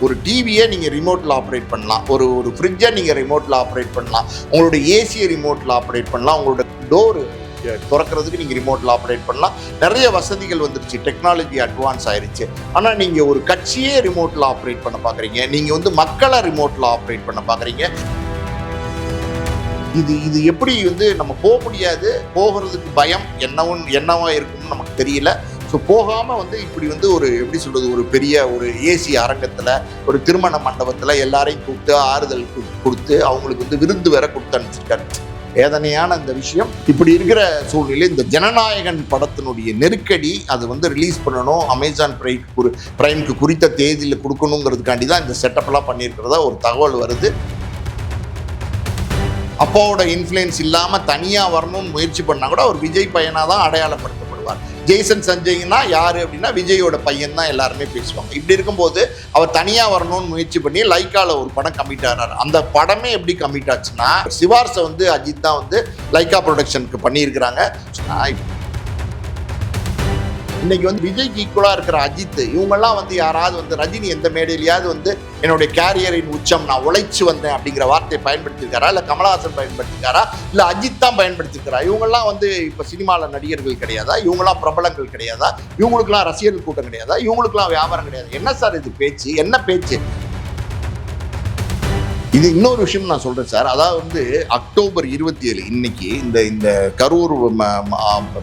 ஒரு டிவியை நீங்கள் ரிமோட்டில் ஆப்ரேட் பண்ணலாம், ஒரு ஃப்ரிட்ஜை நீங்கள் ரிமோட்டில் ஆப்ரேட் பண்ணலாம், உங்களோட ஏசியை ரிமோட்டில் ஆப்ரேட் பண்ணலாம், உங்களோட டோரு திறக்கிறதுக்கு நீங்கள் ரிமோட்டில் ஆப்ரேட் பண்ணலாம். நிறைய வசதிகள் வந்துருச்சு, டெக்னாலஜி அட்வான்ஸ் ஆயிடுச்சு. ஆனால் நீங்கள் ஒரு கட்சியே ரிமோட்டில் ஆப்ரேட் பண்ண பார்க்குறீங்க, நீங்கள் மக்களை ரிமோட்டில் ஆப்ரேட் பண்ண பார்க்குறீங்க. இது எப்படி நம்ம போக முடியாது, போகிறதுக்கு பயம் என்னவா இருக்கும்னு நமக்கு தெரியல. ஸோ போகாமல் இப்படி ஒரு எப்படி சொல்கிறது, ஒரு பெரிய ஒரு ஏசி அரங்கத்தில், ஒரு திருமண மண்டபத்தில் எல்லாரையும் கூப்பிட்டு ஆறுதல் கொடுத்து அவங்களுக்கு விருந்து வேற கொடுத்து அனுப்பிச்சிருக்காரு. வேதனையான இந்த விஷயம். இப்படி இருக்கிற சூழ்நிலை இந்த ஜனநாயகன் படத்தினுடைய நெருக்கடி, அது ரிலீஸ் பண்ணணும், அமேசான் பிரைம்க்கு குறித்த தேதியில் கொடுக்கணுங்கிறதுக்காண்டி தான் இந்த செட்டப்லாம் பண்ணியிருக்கிறதா ஒரு தகவல் வருது. அப்பாவோட இன்ஃப்ளூயன்ஸ் இல்லாமல் தனியாக வரணும்னு முயற்சி பண்ணால் கூட அவர் விஜய் பையனாக தான் அடையாளப்படுத்தப்படுவார். ஜெய்சன் சஞ்சய்னா யார் அப்படின்னா விஜயோட பையன் தான் எல்லாருமே பேசுவாங்க. இப்படி இருக்கும்போது அவர் தனியாக வரணும்னு முயற்சி பண்ணி லைக்காவில் ஒரு படம் கமிட் ஆனார். அந்த படமே எப்படி கமிட் ஆச்சுன்னா, சிவார்ஸை அஜித் தான் லைக்கா ப்ரொடக்ஷனுக்கு பண்ணியிருக்கிறாங்க. இன்னைக்கு விஜய்க்கு ஈக்குவலாக இருக்கிற அஜித், இவங்கெல்லாம் யாராவது ரஜினி எந்த மேடையிலையாவது என்னுடைய கேரியரின் உச்சம், நான் உழைச்சி வந்தேன் அப்படிங்கிற வார்த்தையை பயன்படுத்தியிருக்காரா, இல்லை கமலஹாசன் பயன்படுத்திருக்காரா, இல்லை அஜித் தான் பயன்படுத்திருக்காரா? இவங்கெல்லாம் இப்போ சினிமாவில் நடிகர்கள் கிடையாதா? இவங்களாம் பிரபலங்கள் கிடையாதா? இவங்களுக்குலாம் ரசிகர்கள் கூட்டம் கிடையாதா? இவங்களுக்குலாம் வியாபாரம் கிடையாது? என்ன சார் இது பேச்சு? என்ன பேச்சு இது? இன்னொரு விஷயம் நான் சொல்றேன் சார். அதாவது அக்டோபர் 27 இன்னைக்கு இந்த கரூர்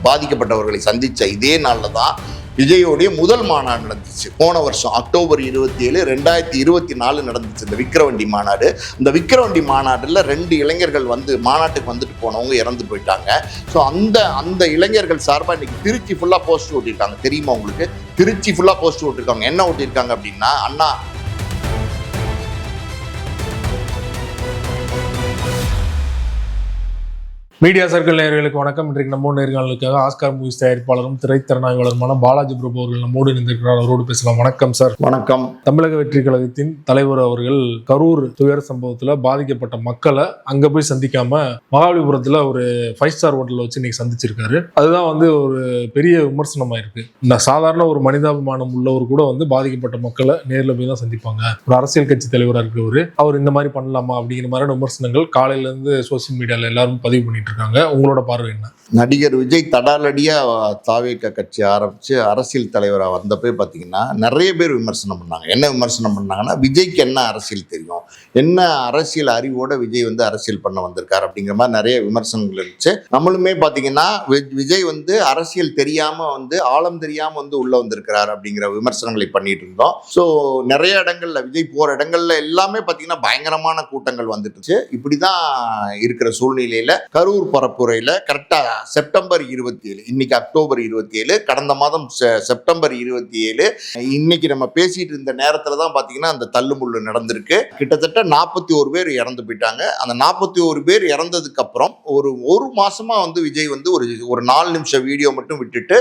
பாதிக்கப்பட்டவர்களை சந்திச்ச இதே நாளில் தான் விஜயோடைய முதல் மாநாடு நடந்துச்சு. போன வருஷம் அக்டோபர் 27, 2024 நடந்துச்சு இந்த விக்கிரவண்டி மாநாடு. இந்த விக்கிரவண்டி மாநாட்டில் 2 இளைஞர்கள் மாநாட்டுக்கு வந்துட்டு போனவங்க இறந்து போயிட்டாங்க. ஸோ அந்த இளைஞர்கள் சார்பாக இன்னைக்கு திருச்சி ஃபுல்லாக போஸ்ட் ஓட்டியிருக்காங்க. தெரியுமா உங்களுக்கு? திருச்சி ஃபுல்லாக போஸ்ட் ஓட்டிருக்காங்க. என்ன ஓட்டியிருக்காங்க அப்படின்னா, அண்ணா மீடியா சர்க்கிள் நேயர்களுக்கு வணக்கம். இன்றைக்கு நம்ம நேர்காணலுக்காக ஆஸ்கார் மூவிஸ் தயாரிப்பாளரும் திரைத்திறனாய்வாளருமான பாலாஜி பிரபு அவர்கள் நம்மோடு இணைந்திருக்கிறார். அவரோடு பேசலாம். வணக்கம் சார். வணக்கம். தமிழக வெற்றி கழகத்தின் தலைவர் அவர்கள் கரூர் துயர சம்பவத்துல பாதிக்கப்பட்ட மக்களை அங்க போய் சந்திக்காம மகாபலிபுரத்துல ஒரு 5 ஸ்டார் ஹோட்டல்ல வச்சு இன்னைக்கு சந்திச்சிருக்காரு. அதுதான் ஒரு பெரிய விமர்சனமா இருக்கு. இந்த சாதாரண ஒரு மனிதாபிமானம் உள்ளவர் கூட பாதிக்கப்பட்ட மக்களை நேர்ல போய் தான் சந்திப்பாங்க. ஒரு அரசியல் கட்சி தலைவராக இருக்கவர் அவர் இந்த மாதிரி பண்ணலாமா அப்படிங்கிற மாதிரியான விமர்சனங்கள் காலையில இருந்து சோசியல் மீடியால எல்லாரும் பதிவு பண்ணிட்டு இருக்காங்க. உங்களோட பார்வை என்ன? நடிகர் விஜய் தடாலடியா தாவேக கட்சி ஆரம்பிச்சு அரசியல் தலைவராக வந்தப்போ பார்த்தீங்கன்னா நிறைய பேர் விமர்சனம் பண்ணாங்க. என்ன விமர்சனம் பண்ணாங்கன்னா, விஜய்க்கு என்ன அரசியல் தெரியும், என்ன அரசியல் அறிவோட விஜய் அரசியல் பண்ண வந்திருக்காரு அப்படிங்கிற மாதிரி நிறைய விமர்சனங்கள் இருந்துச்சு. நம்மளுமே பார்த்தீங்கன்னா விஜய் அரசியல் தெரியாம ஆழம் தெரியாம உள்ள வந்திருக்கிறார் அப்படிங்கிற விமர்சனங்களை பண்ணிட்டு இருந்தோம். ஸோ நிறைய இடங்கள்ல விஜய் போற இடங்கள்ல எல்லாமே பார்த்தீங்கன்னா பயங்கரமான கூட்டங்கள் வந்துட்டுச்சு. இப்படிதான் இருக்கிற சூழ்நிலையில கரூர் பரப்புரையில கரெக்டா செப்டம்பர் 27, இன்னைக்கு அக்டோபர் 27, கடந்த மாதம் செப்டம்பர் 27 இன்னைக்கு நம்ம பேசிட்டு இருந்த நேரத்துல தான் பாத்தீங்கன்னா அந்த தள்ளுமுள்ளு நடந்திருக்கு. கிட்டத்தட்ட 41 பேர் இறந்து போயிட்டாங்க. அந்த 41 பேர் இறந்ததுக்கு அப்புறம் ஒரு மாசமா விஜய் ஒரு 4 நிமிஷம் வீடியோ மட்டும் விட்டுட்டு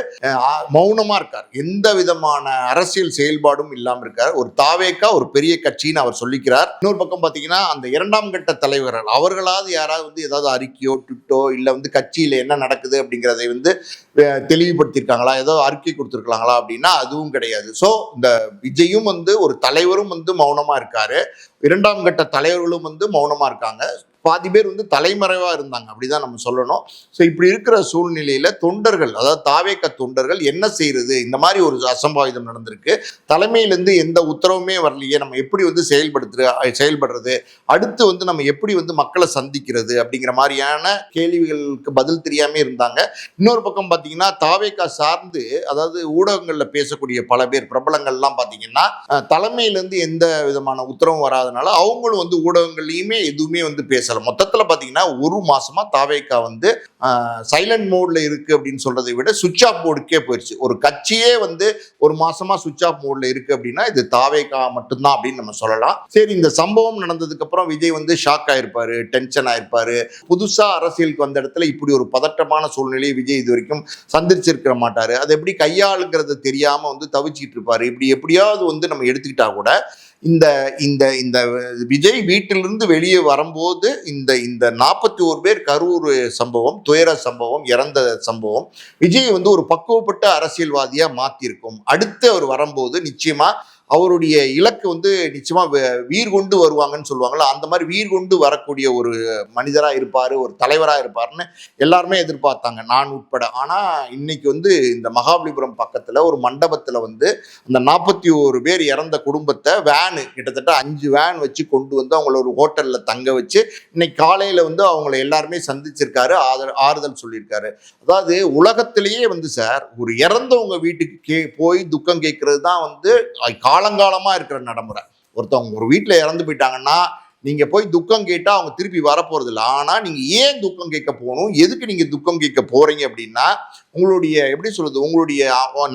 மௌனமா இருக்கார். எந்த விதமான அரசியல் செயல்பாடும் இல்லாம இருக்கார். ஒரு தாவேக்கா ஒரு பெரிய கட்சின்னு அவர் சொல்லிக்கிறார். இன்னொரு பக்கம் பாத்தீங்கன்னா அந்த 2ஆம் கட்ட தலைவர்கள் அவர்களாவது யாராவது ஏதாவது அறிக்கையோ ட்விட்டோ இல்ல கட்சியில என்ன நடக்குது அப்படிங்கிறதை தெளிவுபடுத்தியிருக்காங்களா, ஏதோ அறிக்கை கொடுத்துருக்காங்களா அப்படின்னா அதுவும் கிடையாது. ஸோ இந்த விஜயும் ஒரு தலைவரும் மௌனமா இருக்காரு. 2ஆம் கட்ட தலைவர்களும் மௌனமா இருக்காங்க. பாதி பேர் தலைமறைவா இருந்தாங்க, அப்படிதான் நம்ம சொல்லணும். ஸோ இப்படி இருக்கிற சூழ்நிலையில தொண்டர்கள், அதாவது தாவேக தொண்டர்கள் என்ன செய்யறது, இந்த மாதிரி ஒரு அசம்பாவிதம் நடந்திருக்கு, தலைமையிலிருந்து எந்த உத்தரவுமே வரலையே, நம்ம எப்படி செயல்படுறது, அடுத்து நம்ம எப்படி மக்களை சந்திக்கிறது அப்படிங்கிற மாதிரியான கேள்விகளுக்கு பதில் தெரியாம இருந்தாங்க. இன்னொரு பக்கம் பார்த்தீங்கன்னா தாவேக சார்ந்து, அதாவது ஊடகங்கள்ல பேசக்கூடிய பல பேர் பிரபலங்கள்லாம் பார்த்தீங்கன்னா தலைமையிலிருந்து எந்த விதமான உத்தரவும் வராதனால அவங்களும் ஊடகங்கள்லையுமே எதுவுமே பேசல. மொத்தத்துல பாத்தீங்கன்னா ஒரு மாசமா தாவேகா சைலண்ட் மோட்ல இருக்கு அப்படின்னு சொல்றதை விட சுவிட்ச் ஆஃப் மோடுக்கே போயிடுச்சு. ஒரு கட்சியே ஒரு மாசமா சுவிட்ச் ஆஃப் மோட்ல இருக்கு அப்படின்னா இது தாவேகா மட்டும்தான் அப்படின்னு நம்ம சொல்லலாம். சரி, இந்த சம்பவம் நடந்ததுக்கு அப்புறம் விஜய் ஷாக் ஆயிருப்பாரு, டென்ஷன் ஆயிருப்பாரு. புதுசா அரசியலுக்கு வந்த இடத்துல இப்படி ஒரு பதட்டமான சூழ்நிலையை விஜய் இது வரைக்கும் சந்திச்சிருக்க மாட்டாரு. அது எப்படி கையாளுங்கிறது தெரியாம தவிச்சிட்டு இருப்பாரு. இப்படி எப்படியாவது நம்ம எடுத்துக்கிட்டா கூட இந்த இந்த இந்த விஜய் வீட்டிலிருந்து வெளியே வரும்போது இந்த 41 பேர் கரூர் சம்பவம், துயர சம்பவம், இறந்த சம்பவம் விஜய் ஒரு பக்குவப்பட்ட அரசியல்வாதியா மாத்திருக்கும். அடுத்து அவர் வரும்போது நிச்சயமா அவருடைய இலக்கு வந்து நிச்சயமா வீர் கொண்டு வருவாங்கன்னு சொல்லுவாங்கல்ல, அந்த மாதிரி வீர் கொண்டு வரக்கூடிய ஒரு மனிதரா இருப்பாரு, ஒரு தலைவரா இருப்பாருன்னு எல்லாருமே எதிர்பார்த்தாங்க, நான் உட்பட. ஆனா இன்னைக்கு வந்து இந்த மகாபலிபுரம் பக்கத்துல ஒரு மண்டபத்துல வந்து அந்த 41 பேர் இறந்த குடும்பத்தை வேனு கிட்டத்தட்ட 5 வேன் வச்சு கொண்டு வந்து அவங்கள ஒரு ஹோட்டல்ல தங்க வச்சு இன்னைக்கு காலையில வந்து அவங்கள எல்லாருமே சந்திச்சிருக்காரு, ஆறுதல் சொல்லியிருக்காரு. அதாவது உலகத்திலேயே வந்து சார் ஒரு இறந்தவங்க வீட்டுக்கு போய் துக்கம் கேட்கறது தான் வந்து காலங்காலமா இருக்கிற நடைமுறை. ஒருத்தவங்க ஒரு வீட்டுல இறந்து போயிட்டாங்கன்னா நீங்க போய் துக்கம் கேட்டா அவங்க திருப்பி வரப்போறது இல்லை. ஆனா நீங்க ஏன் துக்கம் கேட்க போகணும், எதுக்கு நீங்க துக்கம் கேட்க போறீங்க அப்படின்னா, உங்களுடைய எப்படி சொல்றது, உங்களுடைய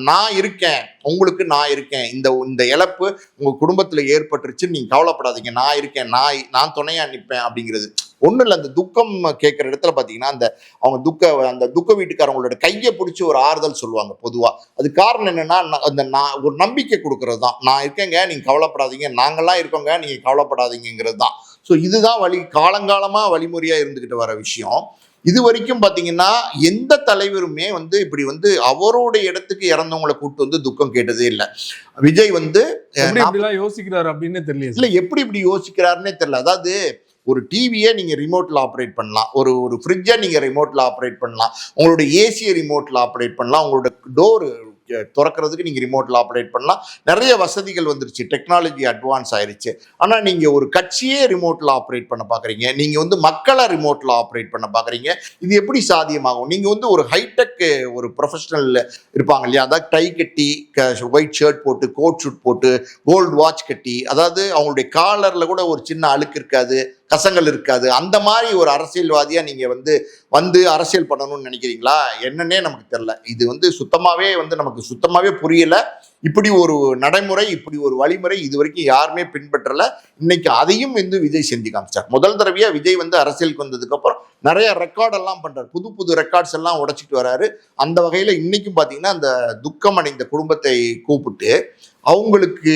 நான் இருக்கேன், உங்களுக்கு நான் இருக்கேன், இந்த இந்த இழப்பு உங்க குடும்பத்துல ஏற்பட்டுருச்சு, நீங்க கவலைப்படாதீங்க, நான் இருக்கேன், நான் துணையா நிற்பேன் அப்படிங்கிறது ஒன்றும் இல்லை. அந்த துக்கம் கேட்குற இடத்துல பார்த்தீங்கன்னா அந்த துக்க வீட்டுக்காரங்களோட கையை பிடிச்சி ஒரு ஆறுதல் சொல்லுவாங்க பொதுவாக. அது காரணம் என்னன்னா, நான் ஒரு நம்பிக்கை கொடுக்கறது தான், நான் இருக்கேங்க, நீங்கள் கவலைப்படாதீங்க, நாங்கள்லாம் இருக்கோங்க, நீங்கள் கவலைப்படாதீங்கிறது தான். ஸோ இதுதான் காலங்காலமாக வழிமுறையாக இருந்துக்கிட்டு வர விஷயம். இது வரைக்கும் பார்த்தீங்கன்னா எந்த தலைவருமே வந்து இப்படி வந்து அவரோட இடத்துக்கு இறந்தவங்களை கூப்பிட்டு வந்து துக்கம் கேட்டதே இல்லை. விஜய் வந்து யோசிக்கிறாரு அப்படின்னு தெரியல, இல்லை எப்படி இப்படி யோசிக்கிறாருன்னே தெரியல. அதாவது ஒரு டிவியை நீங்கள் ரிமோட்டில் ஆப்ரேட் பண்ணலாம், ஒரு ஃப்ரிட்ஜை நீங்கள் ரிமோட்டில் ஆப்ரேட் பண்ணலாம், உங்களோட ஏசியை ரிமோட்டில் ஆப்ரேட் பண்ணலாம், உங்களோட டோர் திறக்கிறதுக்கு நீங்கள் ரிமோட்டில் ஆப்ரேட் பண்ணலாம். நிறைய வசதிகள் வந்துருச்சு, டெக்னாலஜி அட்வான்ஸ் ஆயிடுச்சு. ஆனால் நீங்கள் ஒரு கட்சியே ரிமோட்டில் ஆப்ரேட் பண்ண பார்க்குறீங்க, நீங்கள் வந்து மக்களை ரிமோட்டில் ஆப்ரேட் பண்ண பார்க்குறீங்க. இது எப்படி சாத்தியமாகும்? நீங்கள் வந்து ஒரு ஹைடெக் ஒரு ப்ரொஃபஷனல் இருப்பாங்க இல்லையா, அதாவது டை கட்டி, ஒயிட் ஷர்ட் போட்டு, கோட் ஷூட் போட்டு, கோல்டு வாட்ச் கட்டி, அதாவது அவங்களுடைய காலரில் கூட ஒரு சின்ன அழுக்கு இருக்காது, கசங்கள் இருக்காது, அந்த மாதிரி ஒரு அரசியல்வாதியா நீங்க வந்து அரசியல் பண்ணணும்னு நினைக்கிறீங்களா? என்னன்னே நமக்கு தெரியல. இது வந்து நமக்கு சுத்தமாவே புரியல. இப்படி ஒரு நடைமுறை, இப்படி ஒரு வழிமுறை இது வரைக்கும் யாருமே பின்பற்றல. இன்னைக்கு அதையும் வந்து விஜய் செஞ்சு காமிச்சார். முதல் தடவையா விஜய் வந்து அரசியலுக்கு வந்ததுக்கு அப்புறம் நிறைய ரெக்கார்ட் எல்லாம் பண்றாரு, புது புது ரெக்கார்ட்ஸ் எல்லாம் உடைச்சிட்டு வராரு. அந்த வகையில இன்னைக்கும் பாத்தீங்கன்னா அந்த துக்கம் அடைந்த குடும்பத்தை கூப்பிட்டு அவங்களுக்கு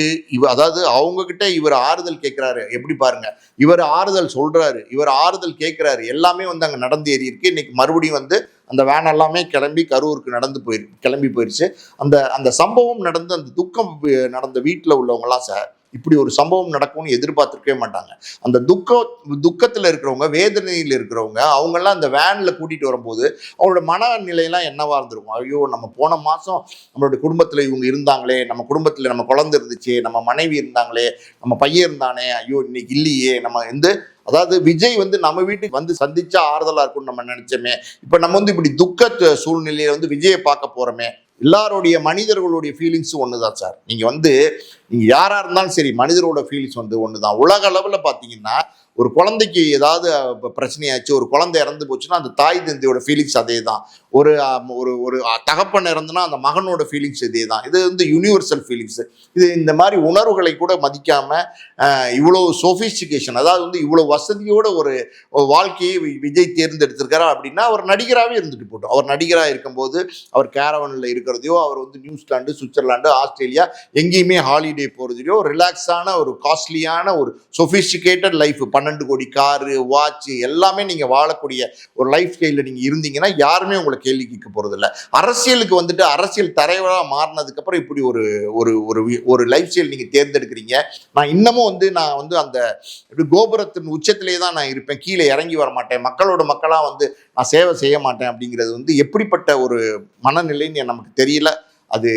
அதாவது அவங்க கிட்ட இவர் ஆறுதல் கேட்கிறாரு. எப்படி பாருங்க, இவர் ஆறுதல் சொல்றாரு, இவர் ஆறுதல் கேட்கிறாரு, எல்லாமே வந்து அங்க நடந்து ஏறி இருக்கு. இன்னைக்கு மறுபடியும் வந்து அந்த வேன் எல்லாமே கரூருக்கு கிளம்பி போயிருச்சு. அந்த சம்பவம் நடந்து அந்த துக்கம் நடந்த வீட்டில் உள்ளவங்கலாம் சார் இப்படி ஒரு சம்பவம் நடக்கும்னு எதிர்பார்த்துருக்கவே மாட்டாங்க. அந்த துக்கத்தில் இருக்கிறவங்க, வேதனையில் இருக்கிறவங்க, அவங்கெல்லாம் அந்த வேனில் கூட்டிகிட்டு வரும்போது அவங்களோட மனநிலையெல்லாம் என்னவா இருந்திருக்கும்? ஐயோ, நம்ம போன மாதம் நம்மளுடைய குடும்பத்தில் இவங்க இருந்தாங்களே, நம்ம குடும்பத்தில் நம்ம குழந்தை இருந்துச்சு, நம்ம மனைவி இருந்தாங்களே, நம்ம பையன் இருந்தானே, ஐயோ இன்னைக்கு இல்லையே, நம்ம அதாவது விஜய் வந்து நம்ம வீட்டுக்கு வந்து சந்திச்சா ஆறுதலா இருக்கும்னு நம்ம நினைச்சோமே, இப்ப நம்ம வந்து இப்படி துக்க சூழ்நிலையை வந்து விஜயை பார்க்க போறோமே. எல்லாருடைய மனிதர்களுடைய ஃபீலிங்ஸும் ஒண்ணுதான் சார். நீங்க யாரா இருந்தாலும் சரி, மனிதரோட ஃபீலிங்ஸ் வந்து ஒண்ணுதான். உலக அளவுல பாத்தீங்கன்னா ஒரு குழந்தைக்கு ஏதாவது பிரச்சனையாச்சு, ஒரு குழந்தை இறந்து போச்சுன்னா அந்த தாய் தந்தையோட ஃபீலிங்ஸ் அதே தான். ஒரு ஒரு தகப்பன் இறந்துனா அந்த மகனோட ஃபீலிங்ஸ் இதே தான். இது வந்து யூனிவர்சல் ஃபீலிங்ஸ். இது இந்த மாதிரி உணர்வுகளை கூட மதிக்காம இவ்வளவு சோஃபிஸ்டிகேஷன், அதாவது வந்து இவ்வளவு வசதியோட ஒரு வாழ்க்கையை விஜய் தேர்ந்தெடுத்திருக்காரு. அப்படின்னா அவர் நடிகராகவே இருந்துட்டு போட்டோம். அவர் நடிகராக இருக்கும்போது அவர் கேரவனில் இருக்கிறதையோ, அவர் வந்து நியூசிலாந்து, சுவிட்சர்லாந்து, ஆஸ்திரேலியா எங்கேயுமே ஹாலிடே போகிறதையோ, ரிலாக்ஸான ஒரு காஸ்ட்லியான ஒரு சொஃபிஸ்டிகேட்டட் லைஃப், 12 கோடி காரு, வாட்ச் எல்லாமே நீங்க வாழக்கூடிய ஒரு லைஃப் ஸ்டைல நீங்க இருந்தீங்கன்னா யாருமே உங்களை கேள்வி கேட்க போறது இல்லை. அரசியலுக்கு வந்துட்டு அரசியல் தலைவராக மாறினதுக்கு அப்புறம் இப்படி ஒரு லைஃப் ஸ்டைல் நீங்க தேர்ந்தெடுக்கிறீங்க. நான் இன்னமும் நான் அந்த கோபுரத்தின் உச்சத்திலேயே தான் நான் இருப்பேன், கீழே இறங்கி வர மாட்டேன், மக்களோட மக்களா நான் சேவை செய்ய மாட்டேன் அப்படிங்கிறது எப்படிப்பட்ட ஒரு மனநிலைன்னு நமக்கு தெரியல. அது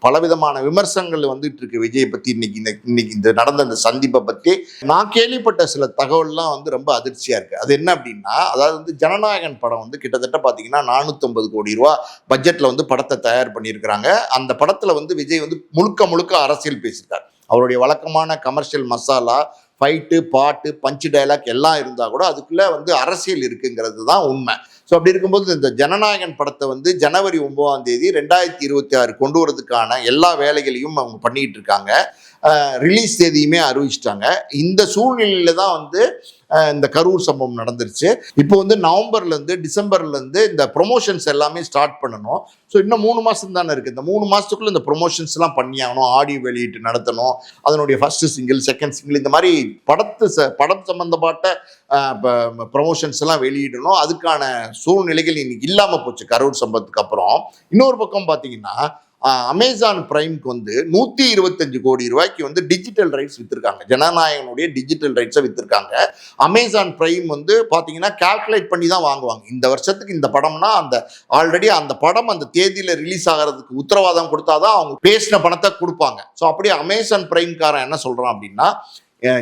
பலவிதமான விமர்சனங்கள் வந்துட்டு இருக்கு விஜயை பத்தி. இன்னைக்கு இந்த நடந்த இந்த சந்திப்பை பத்தி நான் கேள்விப்பட்ட சில தகவல்லாம் ரொம்ப அதிர்ச்சியா இருக்கு. அது என்ன அப்படின்னா, அதாவது ஜனநாயகன் படம் கிட்டத்தட்ட பாத்தீங்கன்னா 450 கோடி ரூபாய் பட்ஜெட்ல படத்தை தயார் பண்ணியிருக்கிறாங்க. அந்த படத்துல விஜய் முழுக்க முழுக்க அரசியல் பேசியிருக்காரு. அவருடைய வழக்கமான கமர்ஷியல் மசாலா, ஃபைட்டு, பாட்டு, பஞ்சு டைலாக் எல்லாம் இருந்தா கூட அதுக்குள்ள அரசியல் இருக்குங்கிறது தான் உண்மை. ஸோ அப்படி இருக்கும்போது இந்த ஜனநாயகன் படத்தை ஜனவரி 9ஆம் தேதி 2026 கொண்டு வரதுக்கான எல்லா வேலைகளையும் அவங்க பண்ணிட்டு இருக்காங்க. ரிலீஸ் தேதியுமே அறிவிச்சிட்டாங்க. இந்த சூழ்நிலையில தான் இந்த கரூர் சம்பவம் நடந்துருச்சு. இப்போ நவம்பர்லேருந்து டிசம்பர்லேருந்து இந்த ப்ரொமோஷன்ஸ் எல்லாமே ஸ்டார்ட் பண்ணணும். ஸோ இன்னும் 3 மாதம் தானே இருக்குது. இந்த 3 மாதத்துக்குள்ள இந்த ப்ரொமோஷன்ஸ்லாம் பண்ணியாகணும். ஆடியோ வெளியீட்டு நடத்தணும், அதனுடைய ஃபர்ஸ்ட் சிங்கிள், செகண்ட் சிங்கிள், இந்த மாதிரி படம் சம்பந்தப்பட்ட ப்ரொமோஷன்ஸ் எல்லாம் வெளியிடணும். அதுக்கான சூழ்நிலைகள் இன்னைக்கு இல்லாமல் போச்சு கரூர் சம்பவத்துக்கு அப்புறம். இன்னொரு பக்கம் பார்த்தீங்கன்னா அமேசான் பிரைம்க்கு வந்து 125 கோடி ரூபாய்க்கு வந்து டிஜிட்டல் ரைட்ஸ் வித்திருக்காங்க. ஜனநாயகனுடைய டிஜிட்டல் ரைட்ஸை வித்திருக்காங்க. அமேசான் பிரைம் வந்து பார்த்தீங்கன்னா கால்குலேட் பண்ணி தான் வாங்குவாங்க. இந்த வருஷத்துக்கு இந்த படம்னா அந்த ஆல்ரெடி அந்த படம் அந்த தேதியில் ரிலீஸ் ஆகிறதுக்கு உத்தரவாதம் கொடுத்தாதான் அவங்க பேசின பணத்தை கொடுப்பாங்க. ஸோ அப்படியே அமேசான் பிரைம்காரன் என்ன சொல்கிறான் அப்படின்னா,